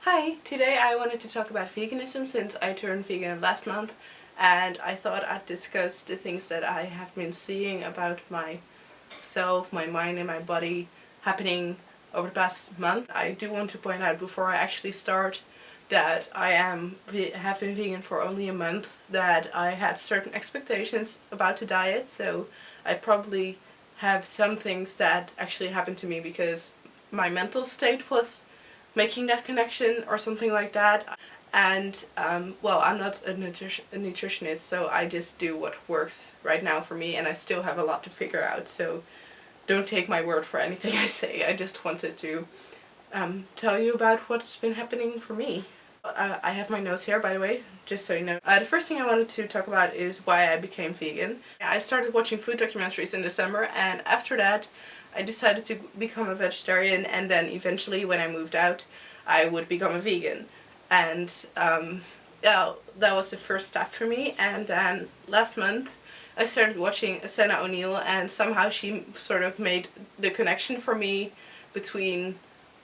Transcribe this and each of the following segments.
Hi, today I wanted to talk about veganism since I turned vegan last month, and I thought I'd discuss the things that I have been seeing about myself, my mind and my body happening over the past month. I do want to point out before I actually start that have been vegan for only a month, that I had certain expectations about the diet, so I probably have some things that actually happened to me because my mental state was making that connection or something like that. And well, I'm not a nutritionist, so I just do what works right now for me, and I still have a lot to figure out, so don't take my word for anything I say. I just wanted to tell you about what's been happening for me. I have my notes here, by the way, just so you know. The first thing I wanted to talk about is why I became vegan. I started watching food documentaries in December, and after that I decided to become a vegetarian, and then eventually when I moved out I would become a vegan. And yeah, that was the first step for me. And then last month I started watching Senna O'Neill, and somehow she sort of made the connection for me between,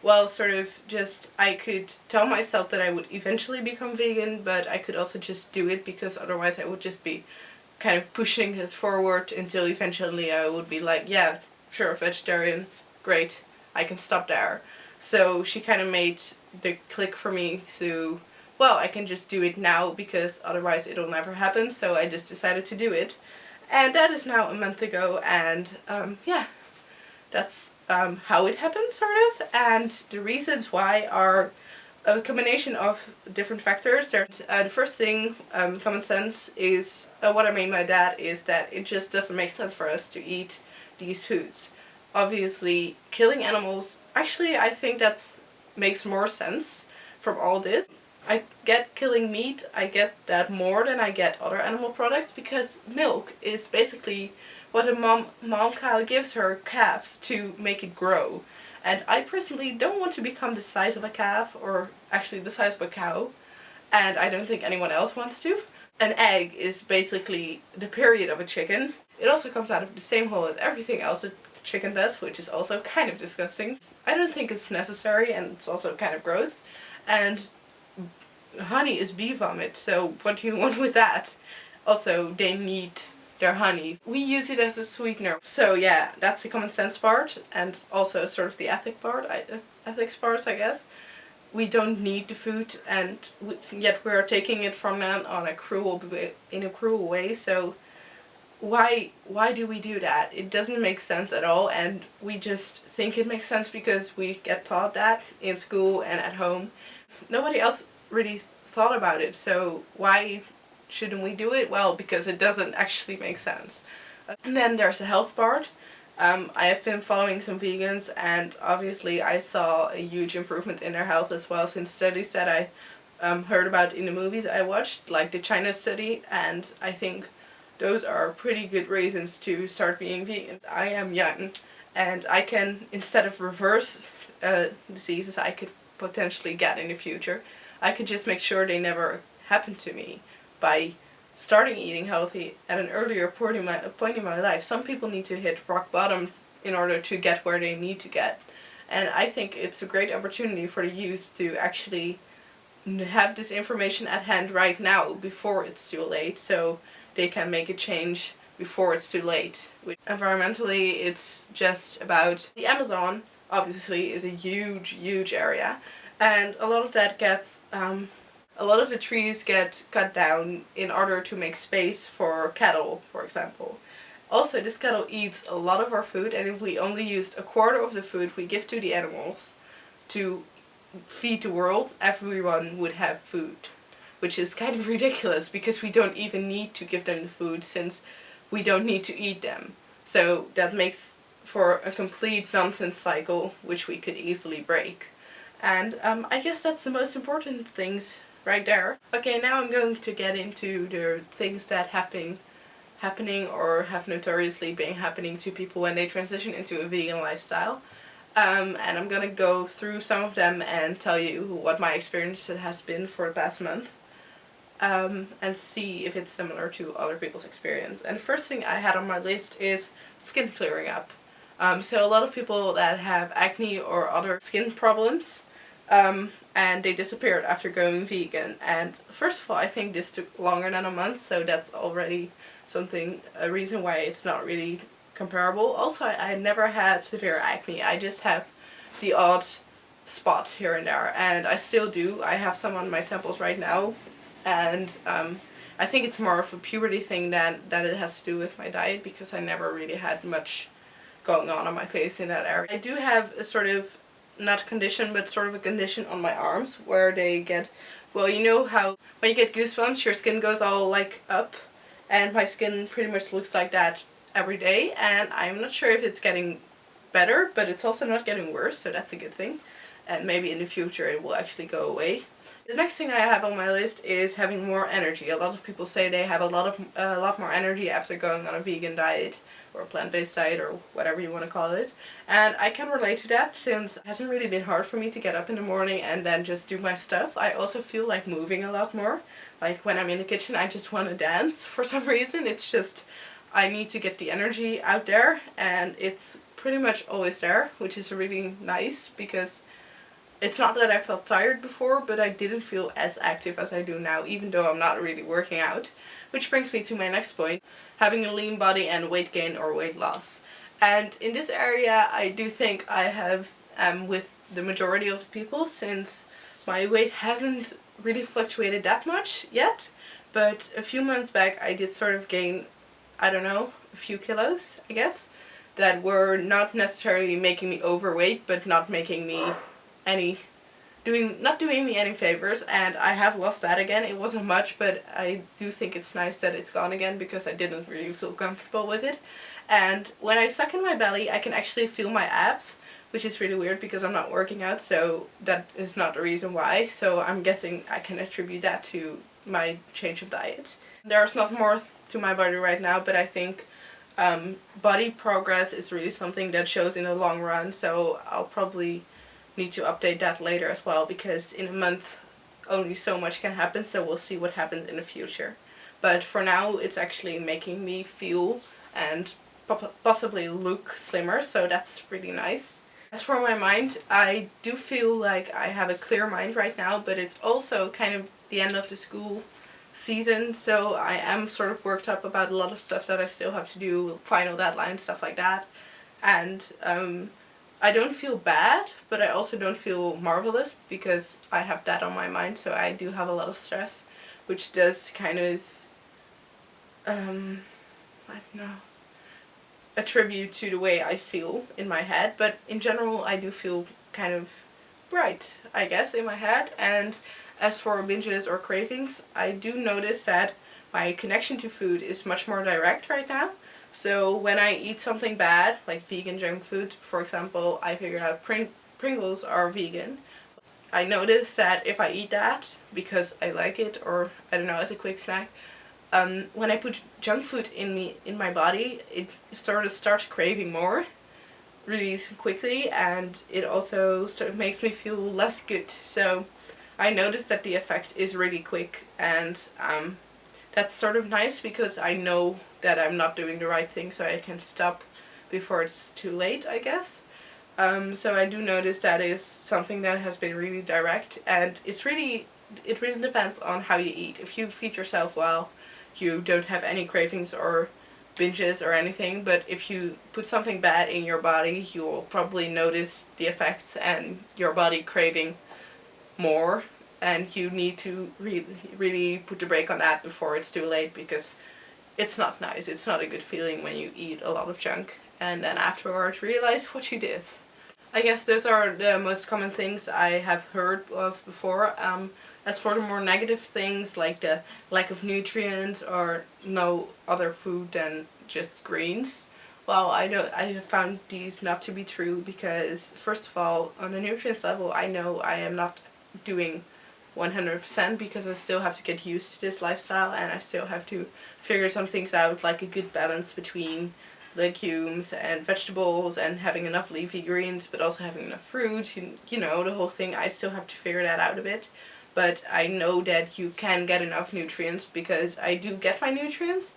well, sort of just, I could tell myself that I would eventually become vegan, but I could also just do it because otherwise I would just be kind of pushing it forward until eventually I would be like, yeah, sure, vegetarian, great, I can stop there. So she kind of made the click for me to, well, I can just do it now because otherwise it'll never happen, so I just decided to do it. And that is now a month ago, and yeah, that's how it happened, sort of. And the reasons why are a combination of different factors. The first thing, common sense, is what I mean by that is that it just doesn't make sense for us to eat these foods. Obviously, killing animals, actually I think that makes more sense from all this. I get killing meat, I get that more than I get other animal products, because milk is basically what a mom cow gives her calf to make it grow. And I personally don't want to become the size of a calf, or actually the size of a cow, and I don't think anyone else wants to. An egg is basically the period of a chicken. It also comes out of the same hole as everything else a chicken does, which is also kind of disgusting. I don't think it's necessary, and it's also kind of gross. And honey is bee vomit, so what do you want with that? Also, they need their honey. We use it as a sweetener. So yeah, that's the common sense part, and also sort of the ethics part, I guess. We don't need the food, and yet we're taking it from them on in a cruel way. So why do we do that? It doesn't make sense at all, and we just think it makes sense because we get taught that in school and at home. Nobody else really thought about it, so why shouldn't we do it? Well, because it doesn't actually make sense. And then there's the health part. I have been following some vegans, and obviously I saw a huge improvement in their health as well, since studies that I heard about in the movies I watched, like the China study, and I think those are pretty good reasons to start being vegan. I am young, and I can, instead of reverse diseases I could potentially get in the future, I could just make sure they never happen to me by starting eating healthy at an earlier point in my life. Some people need to hit rock bottom in order to get where they need to get. And I think it's a great opportunity for the youth to actually have this information at hand right now before it's too late, so they can make a change before it's too late. Environmentally, it's just about the Amazon, obviously, is a huge area, and a lot of that gets a lot of the trees get cut down in order to make space for cattle, for example. Also, this cattle eats a lot of our food, and if we only used a quarter of the food we give to the animals to feed the world, everyone would have food. Which is kind of ridiculous, because we don't even need to give them the food, since we don't need to eat them. So that makes for a complete nonsense cycle, which we could easily break. And I guess that's the most important things right there. Okay, now I'm going to get into the things that have been happening or have notoriously been happening to people when they transition into a vegan lifestyle. And I'm gonna go through some of them and tell you what my experience has been for the past month. And see if it's similar to other people's experience. And the first thing I had on my list is skin clearing up. So a lot of people that have acne or other skin problems and they disappeared after going vegan. And first of all, I think this took longer than a month, so that's already a reason why it's not really comparable. Also, I never had severe acne. I just have the odd spot here and there, and I still do. I have some on my temples right now, and I think it's more of a puberty thing than that it has to do with my diet, because I never really had much going on my face in that area. I do have a sort of, not condition, but sort of a condition on my arms where they get, well, you know how when you get goosebumps your skin goes all like up, and my skin pretty much looks like that every day, and I'm not sure if it's getting better, but it's also not getting worse, so that's a good thing, and maybe in the future it will actually go away. The next thing I have on my list is having more energy. A lot of people say they have a lot more energy after going on a vegan diet or a plant-based diet or whatever you want to call it. And I can relate to that, since it hasn't really been hard for me to get up in the morning and then just do my stuff. I also feel like moving a lot more. Like when I'm in the kitchen I just want to dance for some reason. It's just, I need to get the energy out there, and it's pretty much always there, which is really nice, because it's not that I felt tired before, but I didn't feel as active as I do now, even though I'm not really working out. Which brings me to my next point, having a lean body and weight gain or weight loss. And in this area I do think I have, with the majority of people, since my weight hasn't really fluctuated that much yet, but a few months back I did sort of gain, I don't know, a few kilos, I guess, that were not necessarily making me overweight, but not making me not doing me any favors, and I have lost that again. It wasn't much, but I do think it's nice that it's gone again, because I didn't really feel comfortable with it. And when I suck in my belly I can actually feel my abs, which is really weird because I'm not working out, so that is not the reason why. So I'm guessing I can attribute that to my change of diet. There's not more to my body right now, but I think body progress is really something that shows in the long run, so I'll probably need to update that later as well, because in a month only so much can happen, so we'll see what happens in the future. But for now it's actually making me feel and possibly look slimmer, so that's really nice. As for my mind, I do feel like I have a clear mind right now, but it's also kind of the end of the school season, so I am sort of worked up about a lot of stuff that I still have to do, final deadlines, stuff like that. And I don't feel bad, but I also don't feel marvelous, because I have that on my mind, so I do have a lot of stress, which does kind of, I don't know, attribute to the way I feel in my head. But in general I do feel kind of bright, I guess, in my head. And as for binges or cravings, I do notice that my connection to food is much more direct right now. So when I eat something bad, like vegan junk food, for example, I figured out Pringles are vegan. I noticed that if I eat that because I like it, or I don't know, as a quick snack, when I put junk food in my body, it sort of starts craving more really quickly, and it also makes me feel less good. So I noticed that the effect is really quick, and that's sort of nice, because I know that I'm not doing the right thing, so I can stop before it's too late, I guess. So I do notice that is something that has been really direct, and it really depends on how you eat. If you feed yourself well, you don't have any cravings or binges or anything, but if you put something bad in your body, you will probably notice the effects and your body craving more, and you need to really put the brake on that before it's too late, because it's not nice. It's not a good feeling when you eat a lot of junk and then afterwards realize what you did. I guess those are the most common things I have heard of before. As for the more negative things, like the lack of nutrients or no other food than just greens, well, I have found these not to be true, because first of all, on the nutrients level, I know I am not doing 100%, because I still have to get used to this lifestyle, and I still have to figure some things out, like a good balance between legumes and vegetables and having enough leafy greens, but also having enough fruit, you know, the whole thing. I still have to figure that out a bit. But I know that you can get enough nutrients, because I do get my nutrients.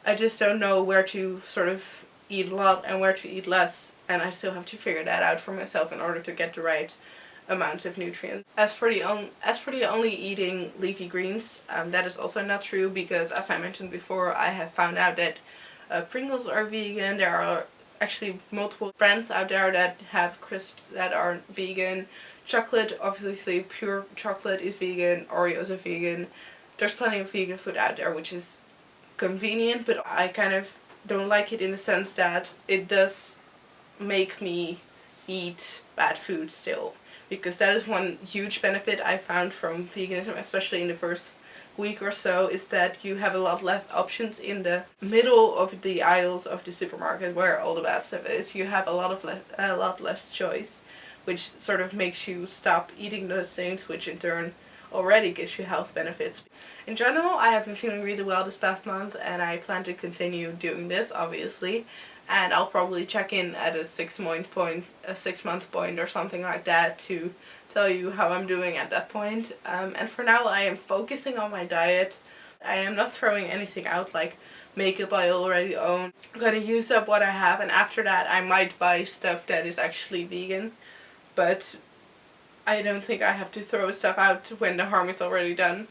I just don't know where to sort of eat a lot and where to eat less, and I still have to figure that out for myself in order to get the right amounts of nutrients. As for the only eating leafy greens, that is also not true, because as I mentioned before, I have found out that Pringles are vegan. There are actually multiple brands out there that have crisps that are vegan. Chocolate, obviously pure chocolate is vegan. Oreos are vegan. There's plenty of vegan food out there, which is convenient, but I kind of don't like it in the sense that it does make me eat bad food still. Because that is one huge benefit I found from veganism, especially in the first week or so, is that you have a lot less options in the middle of the aisles of the supermarket where all the bad stuff is. You have a lot less choice, which sort of makes you stop eating those things, which in turn already gives you health benefits. In general, I have been feeling really well this past month, and I plan to continue doing this, obviously. And I'll probably check in at a 6-month point or something like that to tell you how I'm doing at that point. And for now, I am focusing on my diet. I am not throwing anything out like makeup I already own. I'm gonna use up what I have, and after that I might buy stuff that is actually vegan. But I don't think I have to throw stuff out when the harm is already done,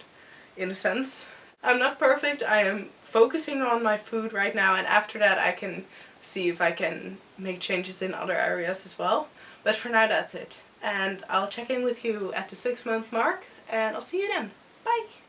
in a sense. I'm not perfect. I am focusing on my food right now, and after that I can see if I can make changes in other areas as well. But for now, that's it. And I'll check in with you at the 6-month mark, and I'll see you then. Bye!